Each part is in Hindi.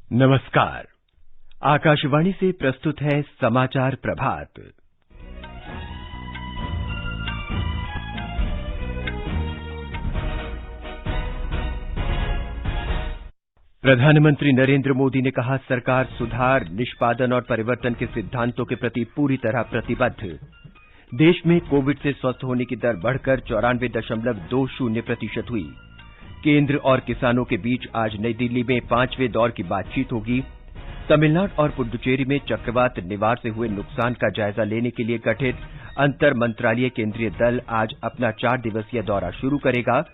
नमस्कार। आकाशवाणी से प्रस्तुत है समाचार प्रभात। प्रधानमंत्री नरेंद्र मोदी ने कहा, सरकार सुधार, निष्पादन और परिवर्तन के सिद्धांतों के प्रति पूरी तरह प्रतिबद्ध। देश में कोविड से स्वस्थ होने की दर बढ़कर 94.20% हुई। केंद्र और किसानों के बीच आज नई दिल्ली में 5वें दौर की बातचीत होगी। तमिलनाडु और पुडुचेरी में चक्रवात निवार से हुए नुकसान का जायजा लेने के लिए गठित अंतर मंत्रालयीय केंद्रीय दल आज अपना 4 दिवसीय दौरा शुरू करेगा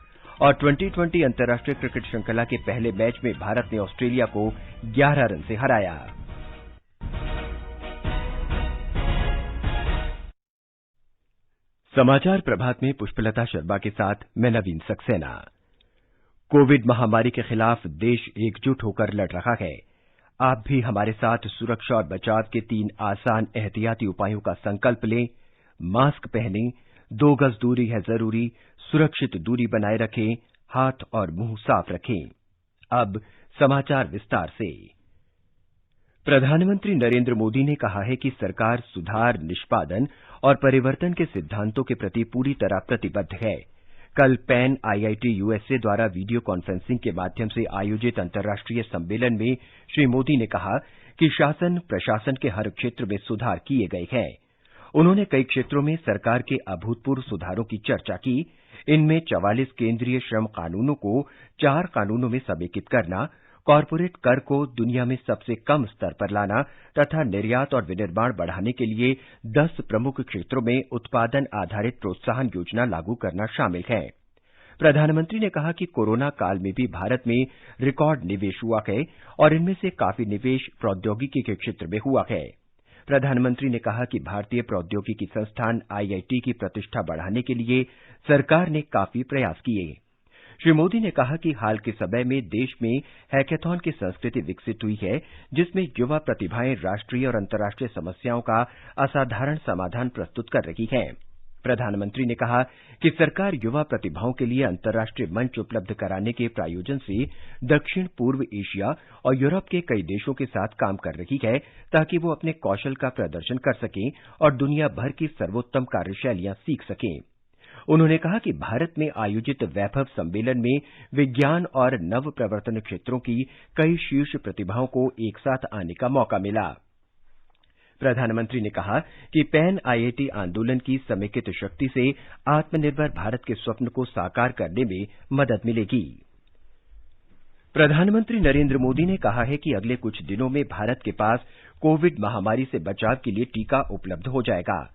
और 2020 अंतर्राष्ट्रीय क्रिकेट श्रृंखला के पहले मैच में भारत ने ऑस्ट्रेलिया को 11 रन से हराया। समाचार प्रभात में पुष्पलता शर्मा के साथ मैं नवीन सक्सेना। कोविड महामारी के खिलाफ देश एकजुट होकर लड़ रहा है। आप भी हमारे साथ सुरक्षा और बचाव के 3 आसान एहतियाती उपायों का संकल्प लें। मास्क पहनें, 2 गज दूरी है जरूरी, सुरक्षित दूरी बनाए रखें, हाथ और मुंह साफ रखें। अब समाचार विस्तार से। प्रधानमंत्री नरेंद्र मोदी ने कहा है कि सरकार सुधार, निष्पादन और परिवर्तन के सिद्धांतों के प्रति पूरी तरह प्रतिबद्ध है। कल पैन आईआईटी यूएसए द्वारा वीडियो कॉन्फ्रेंसिंग के माध्यम से आयोजित अंतर्राष्ट्रीय सम्मेलन में श्री मोदी ने कहा कि शासन प्रशासन के हर क्षेत्र में सुधार किए गए हैं। उन्होंने कई क्षेत्रों में सरकार के अभूतपूर्व सुधारों की चर्चा की। इनमें 44 केंद्रीय श्रम कानूनों को 4 कानूनों में समेकित करना, कॉरपोरेट कर को दुनिया में सबसे कम स्तर पर लाना तथा निर्यात और विनिर्माण बढ़ाने के लिए 10 प्रमुख क्षेत्रों में उत्पादन आधारित प्रोत्साहन योजना लागू करना शामिल है। प्रधानमंत्री ने कहा कि कोरोना काल में भी भारत में रिकॉर्ड निवेश हुआ है और इनमें से काफी निवेश प्रौद्योगिकी के क्षेत्र में हुआ है। प्रधानमंत्री ने कहा कि भारतीय प्रौद्योगिकी संस्थान आईआईटी की प्रतिष्ठा बढ़ाने के लिए सरकार ने काफी प्रयास किए। श्री मोदी ने कहा कि हाल के समय में देश में हैकेथॉन की संस्कृति विकसित हुई है, जिसमें युवा प्रतिभाएं राष्ट्रीय और अंतर्राष्ट्रीय समस्याओं का असाधारण समाधान प्रस्तुत कर रही हैं। प्रधानमंत्री ने कहा कि सरकार युवा प्रतिभाओं के लिए अंतर्राष्ट्रीय मंच उपलब्ध कराने के प्रायोजन से दक्षिण पूर्व एशिया और यूरोप के कई देशों के साथ काम कर रही है, ताकि वो अपने कौशल का प्रदर्शन कर सकें और दुनिया भर की सर्वोत्तम कार्यशैलियां सीख सकें। उन्होंने कहा कि भारत में आयोजित वैभव सम्मेलन में विज्ञान और नव प्रवर्तन क्षेत्रों की कई शीर्ष प्रतिभाओं को एक साथ आने का मौका मिला। प्रधानमंत्री ने कहा कि पैन आईआईटी आंदोलन की समेकित शक्ति से आत्मनिर्भर भारत के स्वप्न को साकार करने में मदद मिलेगी। प्रधानमंत्री नरेंद्र मोदी ने कहा है कि अगले कुछ दिनों में भारत के पास कोविड महामारी से बचाव के लिए टीका उपलब्ध हो जाएगा।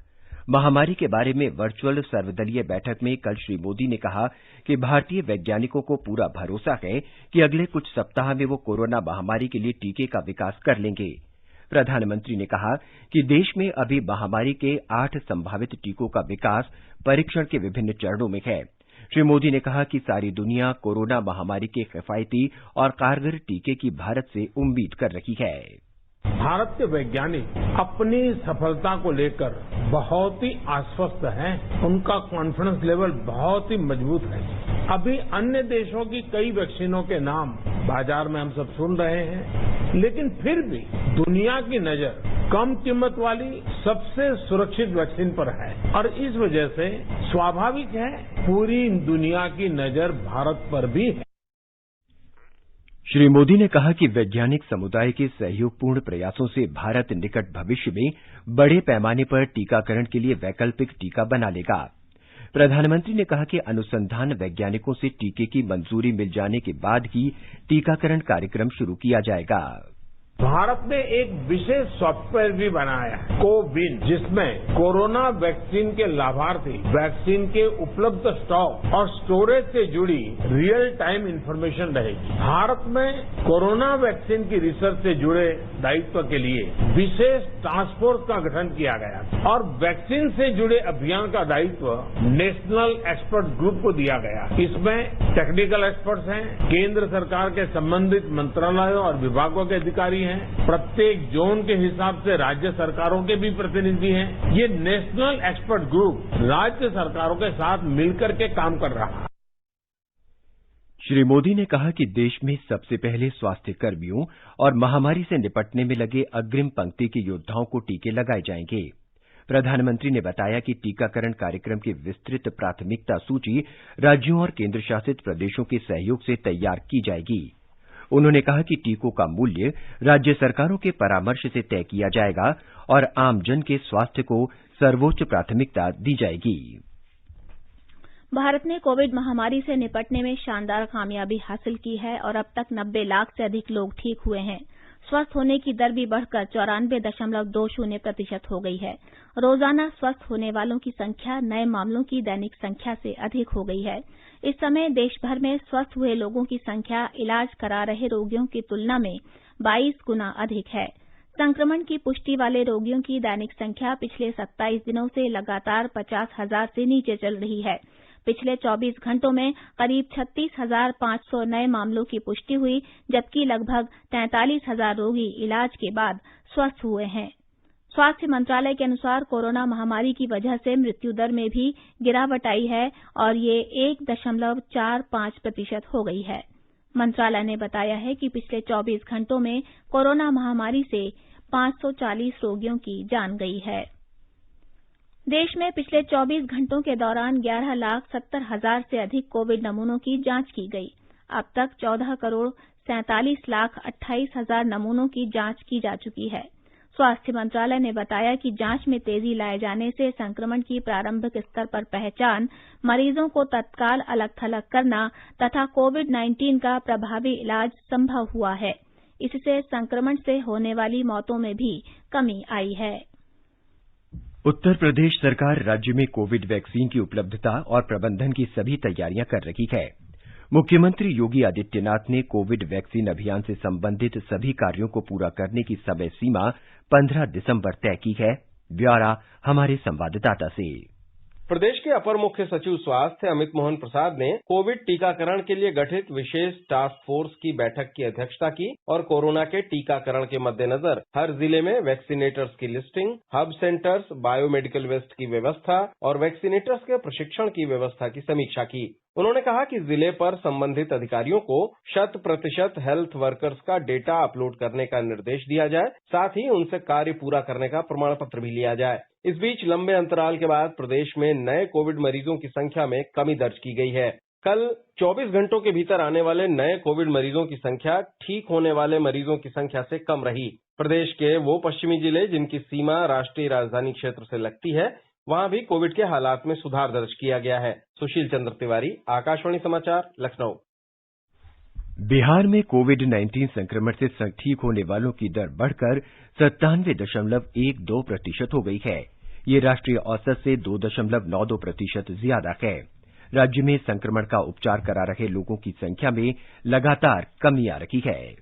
महामारी के बारे में वर्चुअल सर्वदलीय बैठक में कल श्री मोदी ने कहा कि भारतीय वैज्ञानिकों को पूरा भरोसा है कि अगले कुछ सप्ताह में वो कोरोना महामारी के लिए टीके का विकास कर लेंगे। प्रधानमंत्री ने कहा कि देश में अभी महामारी के 8 संभावित टीकों का विकास परीक्षण के विभिन्न चरणों में है। श्री मोदी ने कहा कि सारी दुनिया कोरोना महामारी के किफायती और कारगर टीके की भारत से उम्मीद कर रही है। भारत के वैज्ञानिक अपनी सफलता को लेकर बहुत ही आश्वस्त हैं। उनका कॉन्फिडेंस लेवल बहुत ही मजबूत है। अभी अन्य देशों की कई वैक्सीनों के नाम बाजार में हम सब सुन रहे हैं, लेकिन फिर भी दुनिया की नजर कम कीमत वाली सबसे सुरक्षित वैक्सीन पर है और इस वजह से स्वाभाविक है पूरी दुनिया की नजर भारत पर भी है। श्री मोदी ने कहा कि वैज्ञानिक समुदाय के सहयोगपूर्ण प्रयासों से भारत निकट भविष्य में बड़े पैमाने पर टीकाकरण के लिए वैकल्पिक टीका बना लेगा। प्रधानमंत्री ने कहा कि अनुसंधान वैज्ञानिकों से टीके की मंजूरी मिल जाने के बाद ही टीकाकरण कार्यक्रम शुरू किया जाएगा। भारत ने एक विशेष सॉफ्टवेयर भी बनाया है, कोविन, जिसमें कोरोना वैक्सीन के लाभार्थी वैक्सीन के उपलब्ध स्टॉक और स्टोरेज से जुड़ी रियल टाइम इंफॉर्मेशन रहेगी। भारत में कोरोना वैक्सीन की रिसर्च से जुड़े दायित्व के लिए विशेष टास्क फोर्स का गठन किया गया और वैक्सीन से जुड़े अभियान का दायित्व नेशनल एक्सपर्ट ग्रुप को दिया गया। इसमें टेक्निकल एक्सपर्ट्स हैं, केंद्र सरकार के संबंधित मंत्रालयों और विभागों के अधिकारी हैं, प्रत्येक जोन के हिसाब से राज्य सरकारों के भी प्रतिनिधि हैं। ये नेशनल एक्सपर्ट ग्रुप राज्य सरकारों के साथ मिलकर के काम कर रहा है। श्री मोदी ने कहा कि देश में सबसे पहले स्वास्थ्य कर्मियों और महामारी से निपटने में लगे अग्रिम पंक्ति के योद्धाओं को टीके लगाए जाएंगे। प्रधानमंत्री ने बताया कि टीकाकरण कार्यक्रम की विस्तृत प्राथमिकता सूची राज्यों और केंद्र शासित प्रदेशों के सहयोग से तैयार की जाएगी। उन्होंने कहा कि टीकों का मूल्य राज्य सरकारों के परामर्श से तय किया जाएगा और आमजन के स्वास्थ्य को सर्वोच्च प्राथमिकता दी जाएगी। भारत ने कोविड महामारी से निपटने में शानदार कामयाबी हासिल की है और अब तक 90 लाख से अधिक लोग ठीक हुए हैं। स्वस्थ होने की दर भी बढ़कर 94.20% हो गई है। रोजाना स्वस्थ होने वालों की संख्या नए मामलों की दैनिक संख्या से अधिक हो गई है। इस समय देश भर में स्वस्थ हुए लोगों की संख्या इलाज करा रहे रोगियों की तुलना में 22 गुना अधिक है। संक्रमण की पुष्टि वाले रोगियों की दैनिक संख्या पिछले 27 दिनों से लगातार 50,000 से नीचे चल रही है। पिछले 24 घंटों में करीब 36,500 नए मामलों की पुष्टि हुई, जबकि लगभग 43,000 रोगी इलाज के बाद स्वस्थ हुए हैं। स्वास्थ्य मंत्रालय के अनुसार कोरोना महामारी की वजह से मृत्यु दर में भी गिरावट आई है और ये 1.45% हो गई है। मंत्रालय ने बताया है कि पिछले 24 घंटों में कोरोना महामारी से 540 रोगियों की जान गई है। देश में पिछले 24 घंटों के दौरान 11,70,000 से अधिक कोविड नमूनों की जांच की गई। अब तक 14,47,28,000 नमूनों की जांच की जा चुकी है। स्वास्थ्य मंत्रालय ने बताया कि जांच में तेजी लाए जाने से संक्रमण की प्रारंभिक स्तर पर पहचान, मरीजों को तत्काल अलग-थलग करना तथा कोविड-19 का प्रभावी इलाज संभव हुआ है। इससे संक्रमण से होने वाली मौतों में भी कमी आई है। उत्तर प्रदेश सरकार राज्य में कोविड वैक्सीन की उपलब्धता और प्रबंधन की सभी तैयारियां कर रही है। मुख्यमंत्री योगी आदित्यनाथ ने कोविड वैक्सीन अभियान से संबंधित सभी कार्यों को पूरा करने की समय सीमा 15 दिसंबर तय की है। ब्यौरा हमारे संवाददाता से। प्रदेश के अपर मुख्य सचिव स्वास्थ्य अमित मोहन प्रसाद ने कोविड टीकाकरण के लिए गठित विशेष टास्क फोर्स की बैठक की अध्यक्षता की और कोरोना के टीकाकरण के मद्देनजर हर जिले में वैक्सीनेटर्स की listing, hub centres, biomedical waste की व्यवस्था और वैक्सीनेटर्स के प्रशिक्षण की व्यवस्था की समीक्षा की। उन्होंने कहा कि जिले पर संबंधित अधिकारियों को 100% हेल्थ वर्कर्स का डेटा अपलोड करने का निर्देश दिया जाए, साथ ही उनसे कार्य पूरा करने का प्रमाण पत्र भी लिया जाए। इस बीच लंबे अंतराल के बाद प्रदेश में नए कोविड मरीजों की संख्या में कमी दर्ज की गई है। कल 24 घंटों के भीतर आने वाले नए कोविड मरीजों की संख्या ठीक होने वाले मरीजों की संख्या से कम रही। प्रदेश के वो पश्चिमी जिले जिनकी सीमा राष्ट्रीय राजधानी क्षेत्र से लगती है, वहां भी कोविड के हालात में सुधार दर्ज किया गया है। सुशील चंद्र तिवारी, आकाशवाणी समाचार, लखनऊ। बिहार में कोविड-19 संक्रमण से ठीक होने वालों की दर बढ़कर 97.12% हो गई है। ये राष्ट्रीय औसत से 2.92% ज्यादा है। राज्य में संक्रमण का उपचार करा रहे लोगों की संख्या में लगातार कमी आ रही है।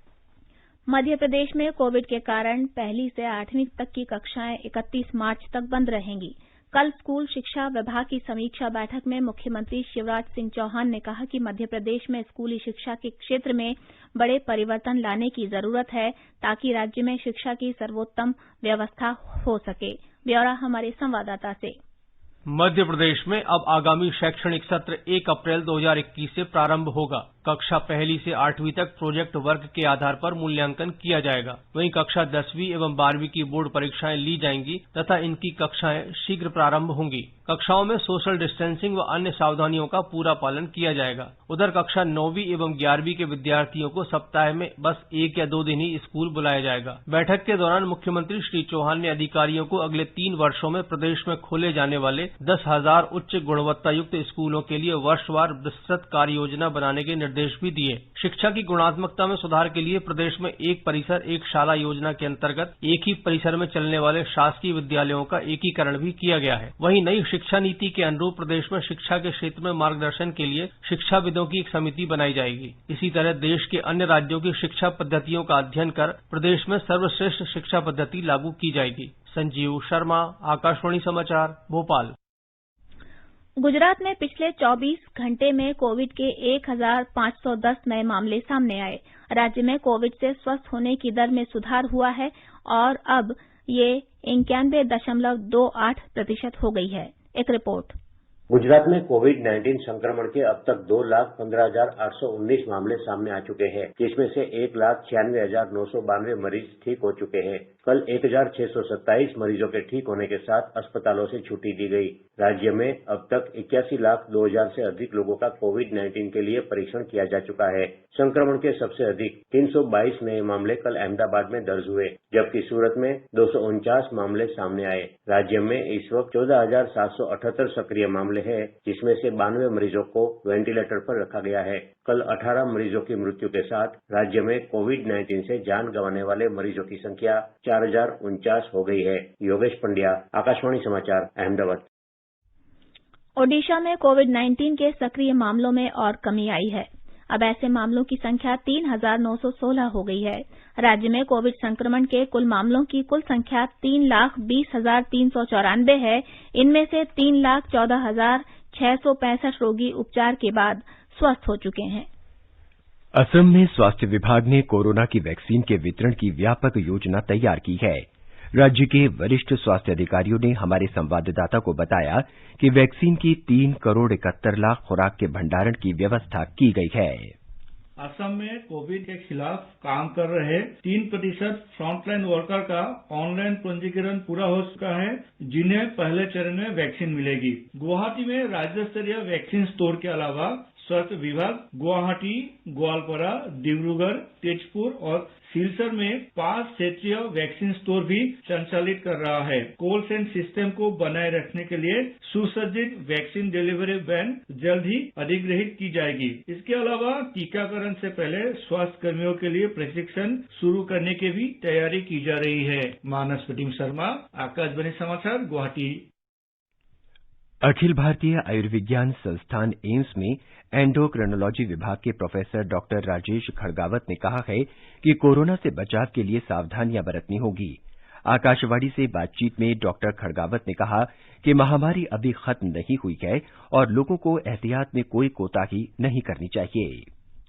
मध्य प्रदेश में कोविड के कारण 1ली से 8वीं तक की कक्षाएं 31 मार्च तक बंद रहेंगी। कल स्कूल शिक्षा विभाग की समीक्षा बैठक में मुख्यमंत्री शिवराज सिंह चौहान ने कहा कि मध्य प्रदेश में स्कूली शिक्षा के क्षेत्र में बड़े परिवर्तन लाने की जरूरत है ताकि राज्य में शिक्षा की सर्वोत्तम व्यवस्था हो सके। ब्यौरा हमारे संवाददाता से। मध्य प्रदेश में अब आगामी शैक्षणिक सत्र 1 अप्रैल 2021 से प्रारंभ होगा। कक्षा 1ली से 8वीं तक प्रोजेक्ट वर्क के आधार पर मूल्यांकन किया जाएगा। वहीं कक्षा 10वीं एवं 12वीं की बोर्ड परीक्षाएं ली जाएंगी तथा इनकी कक्षाएं शीघ्र प्रारंभ होंगी। कक्षाओं में सोशल डिस्टेंसिंग व अन्य सावधानियों का पूरा पालन किया जाएगा। उधर कक्षा 9वीं एवं 11वीं के विद्यार्थियों को सप्ताह में बस 1 या 2 दिन ही स्कूल बुलाया जाएगा। बैठक के दौरान मुख्यमंत्री श्री चौहान ने अधिकारियों को अगले 3 वर्षों में प्रदेश में खोले जाने वाले 10,000 उच्च गुणवत्ता युक्त स्कूलों के लिए वर्षवार विस्तृत कार्य योजना बनाने के निर्देश भी दिए। शिक्षा की गुणात्मकता में सुधार के लिए प्रदेश में एक परिसर एक शाला योजना के अंतर्गत एक ही परिसर में चलने वाले शासकीय विद्यालयों का एकीकरण भी किया गया है। वहीं नई शिक्षा नीति के अनुरूप प्रदेश में शिक्षा के क्षेत्र में मार्गदर्शन के लिए शिक्षाविदों की एक समिति बनाई जाएगी। इसी तरह देश के अन्य राज्यों की शिक्षा पद्धतियों का अध्ययन कर प्रदेश में सर्वश्रेष्ठ शिक्षा पद्धति लागू की जाएगी। संजीव शर्मा, आकाशवाणी समाचार, भोपाल। गुजरात में पिछले 24 घंटे में कोविड के 1,510 नए मामले सामने आए। राज्य में कोविड से स्वस्थ होने की दर में सुधार हुआ है और अब ये 91.28% हो गई है। एक रिपोर्ट। गुजरात में कोविड-19 संक्रमण के अब तक 2,15,819 मामले सामने आ चुके हैं, जिसमें से 1,96,992 मरीज ठीक हो चुके हैं। कल 1,627 मरीजों के ठीक होने के साथ अस्पतालों से छुट्टी दी गई। राज्य में अब तक 81,02,000 से अधिक लोगों का कोविड-19 के लिए परीक्षण किया जा चुका है। संक्रमण के सबसे अधिक 322 नए मामले कल अहमदाबाद में दर्ज हुए, जबकि सूरत में 249 मामले सामने आए। राज्य में इस वक्त 14,778 सक्रिय मामले हैं, जिसमें से 92 मरीजों को वेंटिलेटर पर रखा गया है। कल 18 मरीजों की मृत्यु के साथ राज्य में कोविड-19 से जान गंवाने वाले मरीजों की संख्या 4,049 हो गई है। योगेश पंड्या, आकाशवाणी समाचार, अहमदाबाद। ओडिशा में कोविड-19 के सक्रिय मामलों में और कमी आई है। अब ऐसे मामलों की संख्या 3,916 हो गई है। राज्य में कोविड संक्रमण के कुल मामलों की कुल संख्या 3,20,394 है। इनमें से 3,14,665 रोगी उपचार के बाद स्वस्थ हो चुके हैं। असम में स्वास्थ्य विभाग ने कोरोना की वैक्सीन के वितरण की व्यापक योजना तैयार की है। राज्य के वरिष्ठ स्वास्थ्य अधिकारियों ने हमारे संवाददाता को बताया कि वैक्सीन की 3,71,00,000 खुराक के भंडारण की व्यवस्था की गई है। असम में कोविड के खिलाफ काम कर रहे 3% फ्रंटलाइन वर्कर का ऑनलाइन पंजीकरण पूरा हो चुका है, जिन्हें पहले चरण में वैक्सीन मिलेगी। गुवाहाटी में राज्य स्तरीय वैक्सीन स्टोर के अलावा स्वास्थ्य विभाग गुवाहाटी, ग्वालपारा, डिब्रूगढ़, तेजपुर और सिलचर में 5 क्षेत्रीय वैक्सीन स्टोर भी संचालित कर रहा है। कोल्ड चेन सिस्टम को बनाए रखने के लिए सुसज्जित वैक्सीन डिलीवरी वैन जल्द ही अधिग्रहित की जाएगी। इसके अलावा टीकाकरण से पहले स्वास्थ्य कर्मियों के लिए प्रशिक्षण शुरू करने की भी तैयारी की जा रही है। मानस प्रतिम शर्मा, आकाशवाणी समाचार, गुवाहाटी। अखिल भारतीय आयुर्विज्ञान संस्थान एम्स में एंडोक्रिनोलॉजी विभाग के प्रोफेसर डॉक्टर राजेश खड़गावत ने कहा है कि कोरोना से बचाव के लिए सावधानियां बरतनी होगी। आकाशवाणी से बातचीत में डॉक्टर खड़गावत ने कहा कि महामारी अभी खत्म नहीं हुई है और लोगों को एहतियात में कोई कोताही नहीं करनी चाहिए।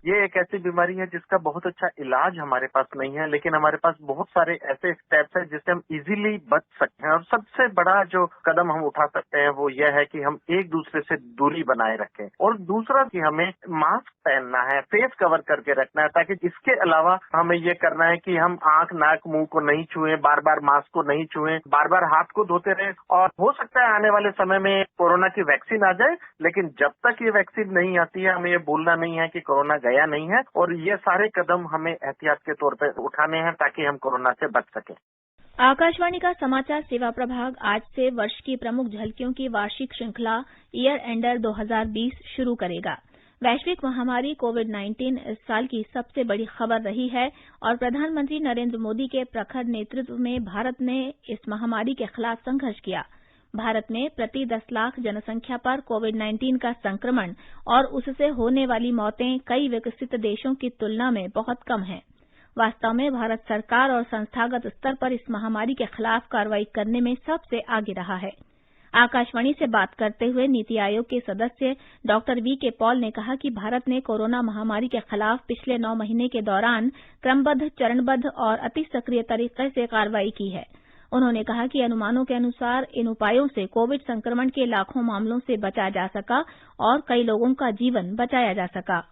ये एक ऐसी बीमारी है जिसका बहुत अच्छा इलाज हमारे पास नहीं है, लेकिन हमारे पास बहुत सारे ऐसे स्टेप्स हैं जिससे हम इजीली बच सकते हैं। और सबसे बड़ा जो कदम हम उठा सकते हैं वो यह है कि हम एक दूसरे से दूरी बनाए रखें, और दूसरा कि हमें मास्क पहनना है, फेस कवर करके रखना है, ताकि इसके अलावा हमें ये करना है कि हम आंख, नाक, मुंह को नहीं छुएं, बार बार मास्क को नहीं छुएं, बार बार हाथ को धोते रहें। और हो सकता है आने वाले समय में कोरोना की वैक्सीन आ जाए, लेकिन जब तक ये वैक्सीन नहीं आती है हमें ये भूलना नहीं है कि कोरोना गया नहीं है, और ये सारे कदम हमें एहतियात के तौर पर उठाने हैं ताकि हम कोरोना से बच सकें। आकाशवाणी का समाचार सेवा प्रभाग आज से वर्ष की प्रमुख झलकियों की वार्षिक श्रृंखला ईयर एंडर 2020 शुरू करेगा। वैश्विक महामारी कोविड-19 इस साल की सबसे बड़ी खबर रही है और प्रधानमंत्री नरेंद्र मोदी के प्रखर नेतृत्व में भारत ने इस महामारी के खिलाफ संघर्ष किया। भारत में प्रति 10 लाख जनसंख्या पर कोविड-19 का संक्रमण और उससे होने वाली मौतें कई विकसित देशों की तुलना में बहुत कम हैं। वास्तव में भारत सरकार और संस्थागत स्तर पर इस महामारी के खिलाफ कार्रवाई करने में सबसे आगे रहा है। आकाशवाणी से बात करते हुए नीति आयोग के सदस्य डॉक्टर वी.के. पॉल ने कहा कि भारत ने कोरोना महामारी के खिलाफ पिछले 9 महीने के दौरान क्रमबद्ध, चरणबद्ध और अति सक्रिय तरीके से कार्रवाई की है। उन्होंने कहा कि अनुमानों के अनुसार इन उपायों से कोविड संक्रमण के लाखों मामलों से बचा जा सका और कई लोगों का जीवन बचाया जा सका।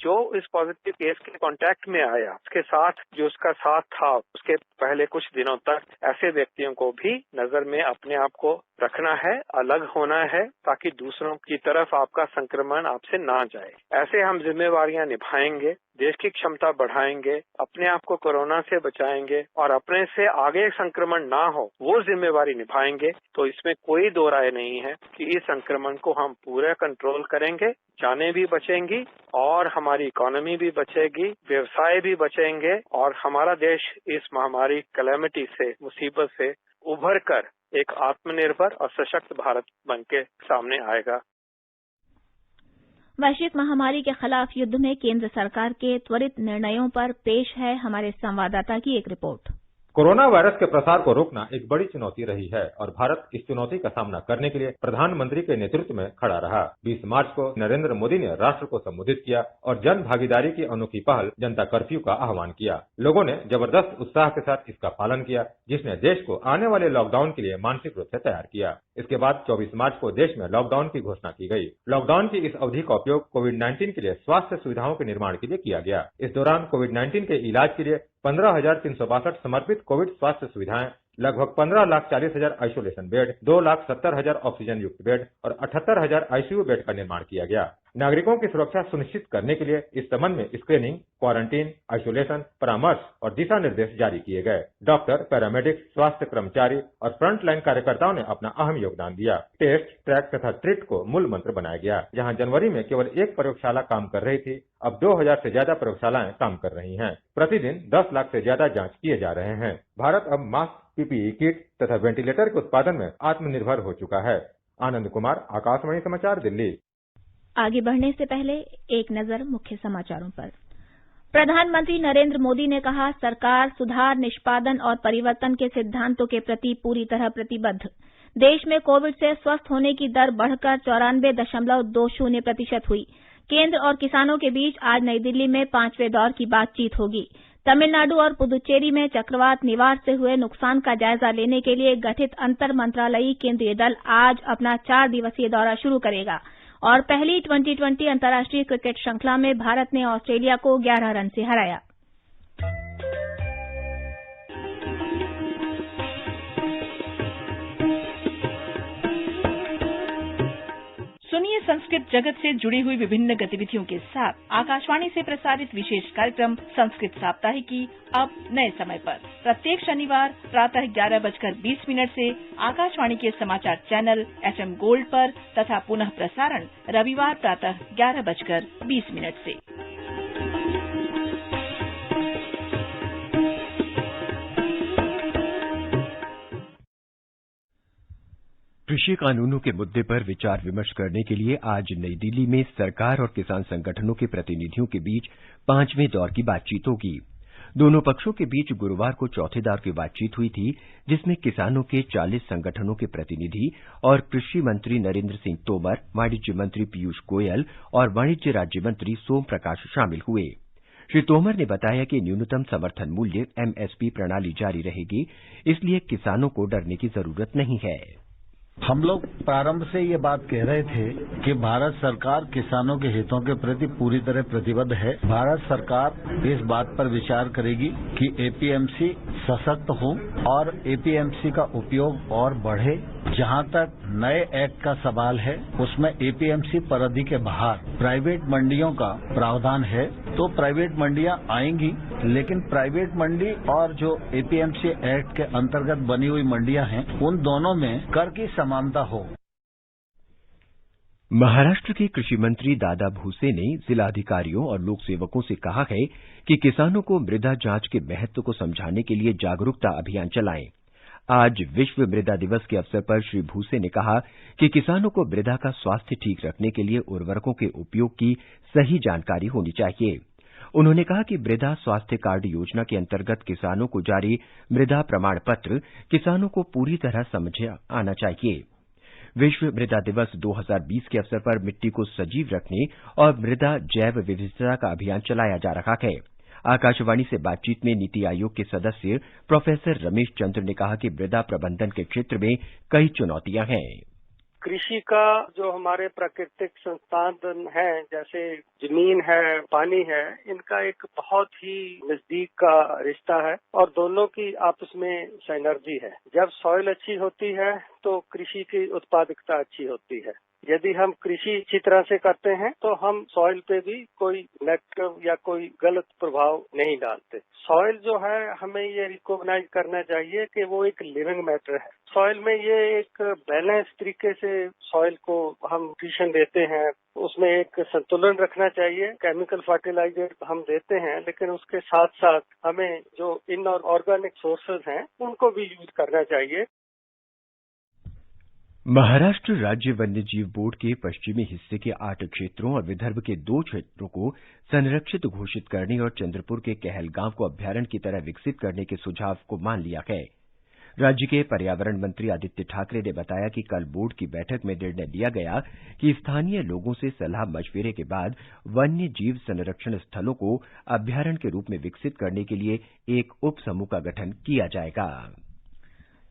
जो इस पॉजिटिव केस के कांटेक्ट में आया, उसके साथ जो उसका साथ था, उसके पहले कुछ दिनों तक ऐसे व्यक्तियों को भी नजर में अपने आप को रखना है, अलग होना है, ताकि दूसरों की तरफ आपका संक्रमण आपसे ना जाए। ऐसे हम जिम्मेवारियां निभाएंगे, देश की क्षमता बढ़ाएंगे, अपने आप को कोरोना से बचाएंगे और अपने से आगे संक्रमण ना हो वो जिम्मेवारी निभाएंगे, तो इसमें कोई दो राय नहीं है कि इस संक्रमण को हम पूरा कंट्रोल करेंगे, जानें भी बचेंगी और हमारी इकोनॉमी भी बचेगी, व्यवसाय भी बचेंगे और हमारा देश इस महामारी कैलेमिटी से, मुसीबत से उभर कर एक आत्मनिर्भर और सशक्त भारत बन के सामने आएगा। वैश्विक महामारी के खिलाफ युद्ध में केंद्र सरकार के त्वरित निर्णयों पर पेश है हमारे संवाददाता की एक रिपोर्ट। कोरोना वायरस के प्रसार को रोकना एक बड़ी चुनौती रही है और भारत इस चुनौती का सामना करने के लिए प्रधानमंत्री के नेतृत्व में खड़ा रहा। 20 मार्च को नरेंद्र मोदी ने राष्ट्र को संबोधित किया और जन भागीदारी की अनोखी पहल जनता कर्फ्यू का आह्वान किया। लोगों ने जबरदस्त उत्साह के साथ इसका पालन किया, जिसने देश को आने वाले लॉकडाउन के लिए मानसिक रूप से तैयार किया। इसके बाद 24 मार्च को देश में लॉकडाउन की घोषणा की गई। लॉकडाउन की इस अवधि का उपयोग कोविड-19 के लिए स्वास्थ्य सुविधाओं के निर्माण के लिए किया गया। इस दौरान कोविड-19 के इलाज के लिए 15,362 समर्पित कोविड स्वास्थ्य सुविधाएं, लगभग 15,40,000 आइसोलेशन बेड, 2,70,000 ऑक्सीजन युक्त बेड और 78,000 आईसीयू बेड का निर्माण किया गया। नागरिकों की सुरक्षा सुनिश्चित करने के लिए इस संबंध में स्क्रीनिंग, क्वारंटीन, आइसोलेशन, परामर्श और दिशा निर्देश जारी किए गए। डॉक्टर, पैरामेडिक्स, स्वास्थ्य कर्मचारी और फ्रंटलाइन कार्यकर्ताओं ने अपना अहम योगदान दिया। टेस्ट, ट्रैक तथा ट्रीट को मूल मंत्र बनाया गया। जहां जनवरी में केवल एक प्रयोगशाला काम कर रही थी, अब 2,000 से ज्यादा प्रयोगशालाएं काम कर रही हैं। प्रतिदिन 10 लाख से ज्यादा जांच किए जा रहे हैं। भारत अब मास्क, पीपीई किट तथा वेंटिलेटर के उत्पादन में आत्मनिर्भर हो चुका है। आनंद कुमार, आकाशवाणी समाचार, दिल्ली। आगे बढ़ने से पहले एक नजर मुख्य समाचारों पर। प्रधानमंत्री नरेंद्र मोदी ने कहा, सरकार सुधार, निष्पादन और परिवर्तन के सिद्धांतों के प्रति पूरी तरह प्रतिबद्ध। देश में कोविड से स्वस्थ होने की दर बढ़कर 94.20% हुई। केंद्र और किसानों के बीच आज नई दिल्ली में 5वें दौर की बातचीत होगी। तमिलनाडु और पुदुचेरी में चक्रवात निवार से हुए नुकसान का जायजा लेने के लिए गठित अंतर मंत्रालयी केंद्रीय दल आज अपना 4 दिवसीय दौरा शुरू करेगा। और पहली T20 अंतर्राष्ट्रीय क्रिकेट श्रृंखला में भारत ने ऑस्ट्रेलिया को 11 रन से हराया। सुनिए संस्कृत जगत से जुड़ी हुई विभिन्न गतिविधियों के साथ आकाशवाणी से प्रसारित विशेष कार्यक्रम संस्कृत साप्ताहिकी अब नए समय पर प्रत्येक शनिवार प्रातः 11:20 से आकाशवाणी के समाचार चैनल FM गोल्ड पर तथा पुनः प्रसारण रविवार प्रातः 11:20 से। कृषि कानूनों के मुद्दे पर विचार विमर्श करने के लिए आज नई दिल्ली में सरकार और किसान संगठनों के प्रतिनिधियों के बीच 5वें दौर की बातचीत होगी। दोनों पक्षों के बीच गुरुवार को चौथे दौर की बातचीत हुई थी, जिसमें किसानों के 40 संगठनों के प्रतिनिधि और कृषि मंत्री नरेंद्र सिंह तोमर, वाणिज्य मंत्री पीयूष गोयल और वाणिज्य राज्य मंत्री सोम प्रकाश शामिल हुए। श्री तोमर ने बताया कि न्यूनतम समर्थन मूल्य MSP प्रणाली जारी रहेगी, इसलिए किसानों को डरने की जरूरत नहीं है। हम लोग प्रारंभ से ये बात कह रहे थे कि भारत सरकार किसानों के हितों के प्रति पूरी तरह प्रतिबद्ध है। भारत सरकार इस बात पर विचार करेगी कि APMC सशक्त हो और APMC का उपयोग और बढ़े। जहां तक नए एक्ट का सवाल है, उसमें APMC परिधि के बाहर प्राइवेट मंडियों का प्रावधान है, तो प्राइवेट मंडियां आएंगी, लेकिन प्राइवेट मंडी और जो APMC एक्ट के अंतर्गत बनी हुई मंडियां हैं, उन दोनों में कर की समानता हो। महाराष्ट्र के कृषि मंत्री दादा भूसे ने जिलाधिकारियों और लोक सेवकों से कहा है कि किसानों को मृदा जांच के महत्व को समझाने के लिए जागरूकता अभियान चलाएं। आज विश्व मृदा दिवस के अवसर पर श्री भूसे ने कहा कि किसानों को मृदा का स्वास्थ्य ठीक रखने के लिए उर्वरकों के उपयोग की सही जानकारी होनी चाहिए। उन्होंने कहा कि मृदा स्वास्थ्य कार्ड योजना के अंतर्गत किसानों को जारी मृदा प्रमाण पत्र किसानों को पूरी तरह समझ आना चाहिए। विश्व मृदा दिवस 2020 के अवसर पर मिट्टी को सजीव रखने और मृदा जैव विविधता का अभियान चलाया जा रहा है। आकाशवाणी से बातचीत में नीति आयोग के सदस्य प्रोफेसर रमेश चंद्र ने कहा कि मृदा प्रबंधन के क्षेत्र में कई चुनौतियां हैं। कृषि का जो हमारे प्राकृतिक संसाधन है, जैसे जमीन है, पानी है, इनका एक बहुत ही नजदीक का रिश्ता है और दोनों की आपस में सिनर्जी है। जब सॉइल अच्छी होती है तो कृषि की उत्पादकता अच्छी होती है। यदि हम कृषि अच्छी तरह से करते हैं तो हम सॉइल पे भी कोई नेगेटिव या कोई गलत प्रभाव नहीं डालते। सॉइल जो है, हमें ये रिकॉग्नाइज करना चाहिए कि वो एक लिविंग मैटर है। सॉइल में ये एक बैलेंस तरीके से सॉइल को हम न्यूट्रिशन देते हैं, उसमें एक संतुलन रखना चाहिए। केमिकल फर्टिलाइजर हम देते हैं, लेकिन उसके साथ साथ हमें जो इनऑर्गेनिक सोर्सेज हैं उनको भी यूज करना चाहिए। महाराष्ट्र राज्य वन्यजीव बोर्ड के पश्चिमी हिस्से के 8 क्षेत्रों और विदर्भ के 2 क्षेत्रों को संरक्षित घोषित करने और चंद्रपुर के कहलगांव को अभ्यारण्य की तरह विकसित करने के सुझाव को मान लिया है। राज्य के पर्यावरण मंत्री आदित्य ठाकरे ने बताया कि कल बोर्ड की बैठक में निर्णय लिया गया कि स्थानीय लोगों से सलाह मशविरे के बाद वन्य जीव संरक्षण स्थलों को अभ्यारण्य के रूप में विकसित करने के लिए एक उप समूह का गठन किया जाएगा।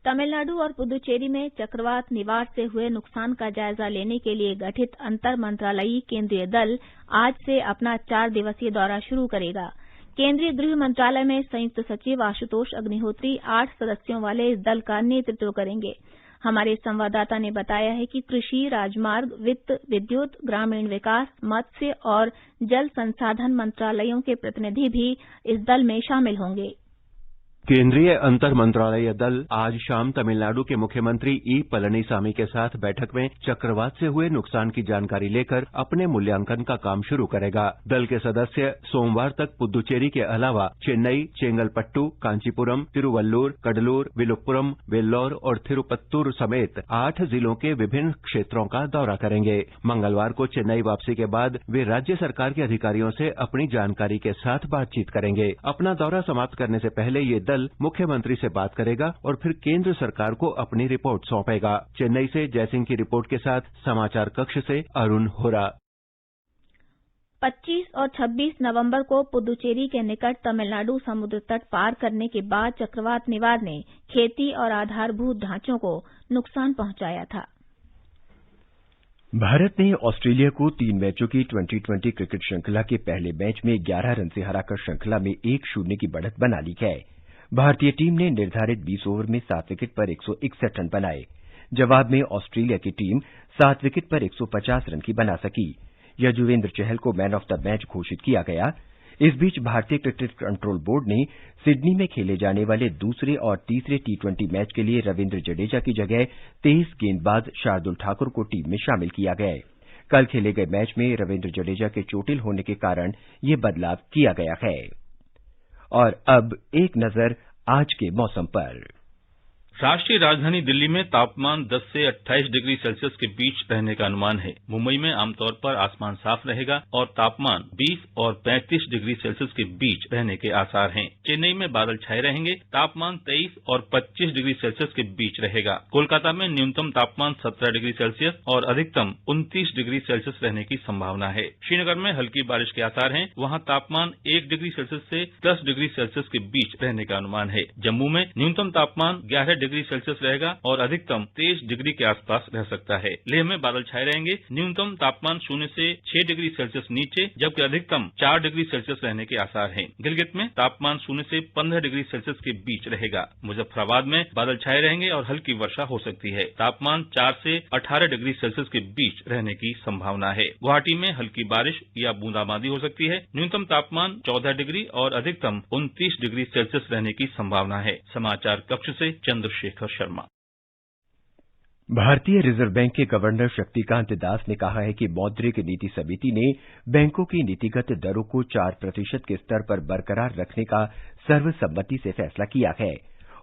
तमिलनाडु और पुदुचेरी में चक्रवात निवार से हुए नुकसान का जायजा लेने के लिए गठित अंतर मंत्रालयी केंद्रीय दल आज से अपना 4 दिवसीय दौरा शुरू करेगा। केंद्रीय गृह मंत्रालय में संयुक्त सचिव आशुतोष अग्निहोत्री 8 सदस्यों वाले इस दल का नेतृत्व करेंगे। हमारे संवाददाता ने बताया है कि कृषि, राजमार्ग, वित्त, विद्युत, ग्रामीण विकास, मत्स्य और जल संसाधन मंत्रालयों के प्रतिनिधि भी इस दल में शामिल होंगे। केंद्रीय अंतर मंत्रालय दल आज शाम तमिलनाडु के मुख्यमंत्री ई पलनीसामी के साथ बैठक में चक्रवात से हुए नुकसान की जानकारी लेकर अपने मूल्यांकन का काम शुरू करेगा। दल के सदस्य सोमवार तक पुदुचेरी के अलावा चेन्नई, चेंगलपट्टू, कांचीपुरम, तिरुवल्लुर, कडलूर, विलुपुरम, वेल्लोर और तिरुपत्तूर समेत 8 जिलों के विभिन्न क्षेत्रों का दौरा करेंगे। मंगलवार को चेन्नई वापसी के बाद वे राज्य सरकार के अधिकारियों से अपनी जानकारी के साथ बातचीत करेंगे। अपना दौरा समाप्त करने से पहले ये दल मुख्यमंत्री से बात करेगा और फिर केंद्र सरकार को अपनी रिपोर्ट सौंपेगा। चेन्नई से जयसिंह की रिपोर्ट के साथ समाचार कक्ष से अरुण होरा। 25 और 26 नवंबर को पुदुचेरी के निकट तमिलनाडु समुद्र तट पार करने के बाद चक्रवात निवार ने खेती और आधारभूत ढांचों को नुकसान पहुंचाया था। भारत ने ऑस्ट्रेलिया को 3 मैचों की 2020 क्रिकेट श्रृंखला के पहले मैच में 11 रन से हराकर श्रृंखला में 1-0 की बढ़त बना ली है। भारतीय टीम ने निर्धारित 20 ओवर में 7 विकेट पर 161 रन बनाए। जवाब में ऑस्ट्रेलिया की टीम 7 विकेट पर 150 रन की बना सकी। यजुवेंद्र चहल को मैन ऑफ द मैच घोषित किया गया। इस बीच भारतीय क्रिकेट कंट्रोल बोर्ड ने सिडनी में खेले जाने वाले दूसरे और तीसरे T20 मैच के लिए रविंद्र जडेजा की जगह तेज गेंदबाज शार्दुल ठाकुर को टीम में शामिल किया गया। कल खेले गए मैच में रविंद्र जडेजा के चोटिल होने के कारण ये बदलाव किया गया है। और अब एक नजर आज के मौसम पर। राष्ट्रीय राजधानी दिल्ली में तापमान 10 से 28 डिग्री सेल्सियस के बीच रहने का अनुमान है। मुंबई में आमतौर पर आसमान साफ रहेगा और तापमान 20 और 35 डिग्री सेल्सियस के बीच रहने के आसार हैं। चेन्नई में बादल छाए रहेंगे, तापमान 23 और 25 डिग्री सेल्सियस के बीच रहेगा। कोलकाता में न्यूनतम तापमान 17 डिग्री सेल्सियस और अधिकतम 29 डिग्री सेल्सियस रहने की संभावना है। श्रीनगर में हल्की बारिश के आसार हैं, वहां तापमान 1 डिग्री सेल्सियस से 10 डिग्री सेल्सियस के बीच रहने का अनुमान है। जम्मू में न्यूनतम तापमान 11 डिग्री सेल्सियस रहेगा और अधिकतम 23 डिग्री के आसपास रह सकता है। लेह में बादल छाए रहेंगे, न्यूनतम तापमान 0 से 6 डिग्री सेल्सियस नीचे जबकि अधिकतम 4 डिग्री सेल्सियस रहने के आसार हैं। गिलगित में तापमान 0 से 15 डिग्री सेल्सियस के बीच रहेगा। मुजफ्फराबाद में बादल छाए रहेंगे और हल्की वर्षा हो सकती है। तापमान 4 से 18 डिग्री सेल्सियस के बीच रहने की संभावना है। गुवाहाटी में हल्की बारिश या बूंदाबांदी हो सकती है। न्यूनतम तापमान 14 डिग्री और अधिकतम 29 डिग्री सेल्सियस रहने की संभावना है। समाचार कक्ष से चंद्रशेखर शर्मा। भारतीय रिजर्व बैंक के गवर्नर शक्तिकांत दास ने कहा है कि मौद्रिक नीति समिति ने बैंकों की नीतिगत दरों को 4% के स्तर पर बरकरार रखने का सर्वसम्मति से फैसला किया है।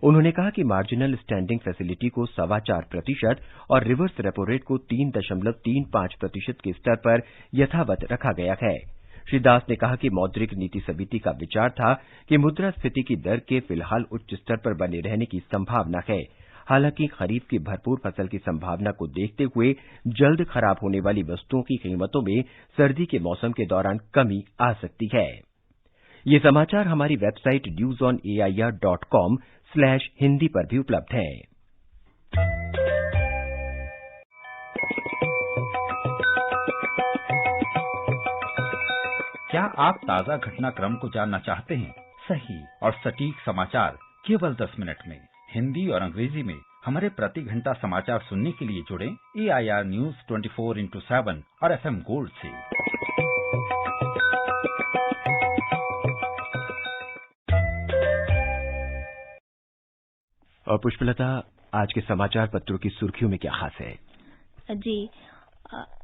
उन्होंने कहा कि मार्जिनल स्टैंडिंग फैसिलिटी को 4.25% और रिवर्स रेपो रेट को 3.35% के स्तर पर यथावत रखा गया है। श्री दास ने कहा कि मौद्रिक नीति समिति का विचार था कि मुद्रास्फीति की दर के फिलहाल उच्च स्तर पर बने रहने की संभावना है। हालांकि खरीफ की भरपूर फसल की संभावना को देखते हुए जल्द खराब होने वाली वस्तुओं की कीमतों में सर्दी के मौसम के दौरान कमी आ सकती है। ये समाचार हमारी वेबसाइट newsonair.com/hindi पर भी उपलब्ध हैं। क्या आप ताजा घटनाक्रम को जानना चाहते हैं? सही और सटीक समाचार केवल 10 मिनट में हिंदी और अंग्रेजी में हमारे प्रति घंटा समाचार सुनने के लिए जुड़े AIR न्यूज 24x7 और FM गोल्ड से। और पुष्पलता, आज के समाचार पत्रों की सुर्खियों में क्या खास है? जी,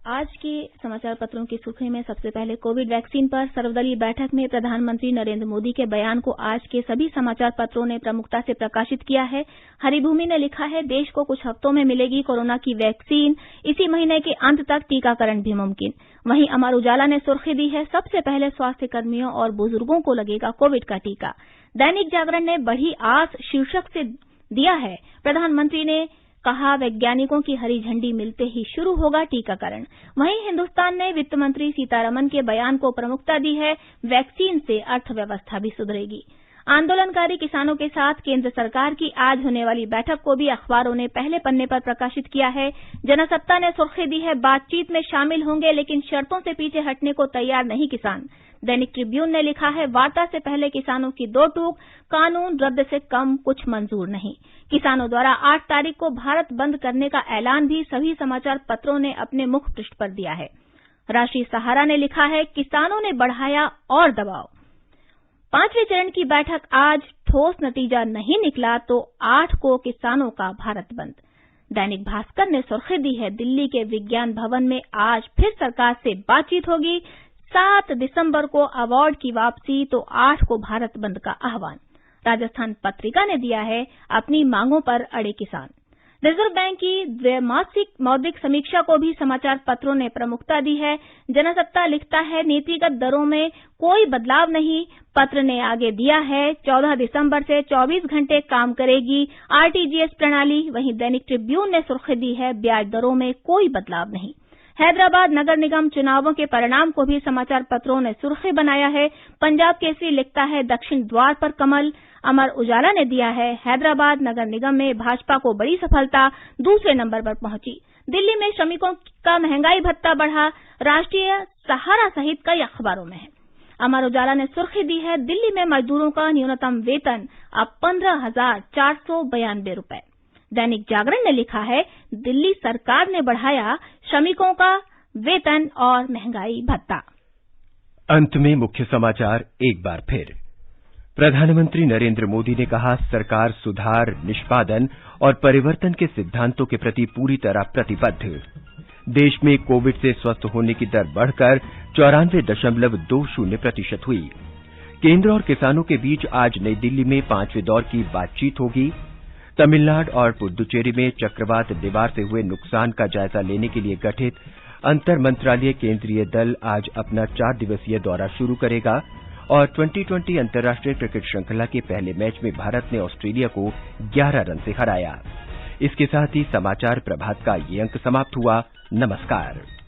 आज के समाचार पत्रों की सुर्खी में सबसे पहले कोविड वैक्सीन पर सर्वदलीय बैठक में प्रधानमंत्री नरेंद्र मोदी के बयान को आज के सभी समाचार पत्रों ने प्रमुखता से प्रकाशित किया है। हरिभूमि ने लिखा है, देश को कुछ हफ्तों में मिलेगी कोरोना की वैक्सीन, इसी महीने के अंत तक टीकाकरण भी मुमकिन। वहीं अमर उजाला ने सुर्खी दी है, सबसे पहले स्वास्थ्य कर्मियों और बुजुर्गों को लगेगा कोविड का टीका। दैनिक जागरण ने बढ़ी आस शीर्षक से दिया है, प्रधानमंत्री ने कहा वैज्ञानिकों की हरी झंडी मिलते ही शुरू होगा टीकाकरण। वहीं हिंदुस्तान ने वित्त मंत्री सीतारमण के बयान को प्रमुखता दी है, वैक्सीन से अर्थव्यवस्था भी सुधरेगी। आंदोलनकारी किसानों के साथ केंद्र सरकार की आज होने वाली बैठक को भी अखबारों ने पहले पन्ने पर प्रकाशित किया है। जनसत्ता ने सुर्खी दी है, बातचीत में शामिल होंगे लेकिन शर्तों से पीछे हटने को तैयार नहीं किसान। दैनिक ट्रिब्यून ने लिखा है, वार्ता से पहले किसानों की दो टूक, कानून रद्द से कम कुछ मंजूर नहीं। किसानों द्वारा 8 तारीख को भारत बंद करने का ऐलान भी सभी समाचार पत्रों ने अपने मुख पृष्ठ पर दिया है। राष्ट्रीय सहारा ने लिखा है, किसानों ने बढ़ाया और दबाव। 5वें चरण की बैठक आज, ठोस नतीजा नहीं निकला तो 8 को किसानों का भारत बंद। दैनिक भास्कर ने सुर्खी दी है, दिल्ली के विज्ञान भवन में आज फिर सरकार से बातचीत होगी। 7 दिसंबर को अवार्ड की वापसी तो 8 को भारत बंद का आह्वान। राजस्थान पत्रिका ने दिया है, अपनी मांगों पर अड़े किसान। रिजर्व बैंक की द्वैमासिक मौद्रिक समीक्षा को भी समाचार पत्रों ने प्रमुखता दी है। जनसत्ता लिखता है, नीतिगत दरों में कोई बदलाव नहीं। पत्र ने आगे दिया है, 14 दिसंबर से 24 घंटे काम करेगी आरटीजीएस प्रणाली। वहीं दैनिक ट्रिब्यून ने सुर्खी दी है, ब्याज दरों में कोई बदलाव नहीं। हैदराबाद नगर निगम चुनावों के परिणाम को भी समाचार पत्रों ने सुर्खी बनाया है। पंजाब केसरी लिखता है, दक्षिण द्वार पर कमल। अमर उजाला ने दिया है, हैदराबाद नगर निगम में भाजपा को बड़ी सफलता, दूसरे नंबर पर पहुंची। दिल्ली में श्रमिकों का महंगाई भत्ता बढ़ा, राष्ट्रीय सहारा सहित कई अखबारों में है। अमर उजाला ने सुर्खी दी है, दिल्ली में मजदूरों का न्यूनतम वेतन अब 15,492 रुपए। दैनिक जागरण ने लिखा है, दिल्ली सरकार ने बढ़ाया श्रमिकों का वेतन और महंगाई भत्ता। अंत में मुख्य समाचार एक बार फिर। प्रधानमंत्री नरेंद्र मोदी ने कहा, सरकार सुधार, निष्पादन और परिवर्तन के सिद्धांतों के प्रति पूरी तरह प्रतिबद्ध। देश में कोविड से स्वस्थ होने की दर बढ़कर 94.20% हुई। केंद्र और किसानों के बीच आज नई दिल्ली में 5वें दौर की बातचीत होगी। तमिलनाडु और पुडुचेरी में चक्रवात निवार से हुए नुकसान का जायजा लेने के लिए गठित अंतर मंत्रालय केंद्रीय दल आज अपना 4 दिवसीय दौरा शुरू करेगा और 2020 अंतर्राष्ट्रीय क्रिकेट श्रृंखला के पहले मैच में भारत ने ऑस्ट्रेलिया को 11 रन से हराया। इसके साथ ही समाचार प्रभात का ये अंक समाप्त हुआ। नमस्कार।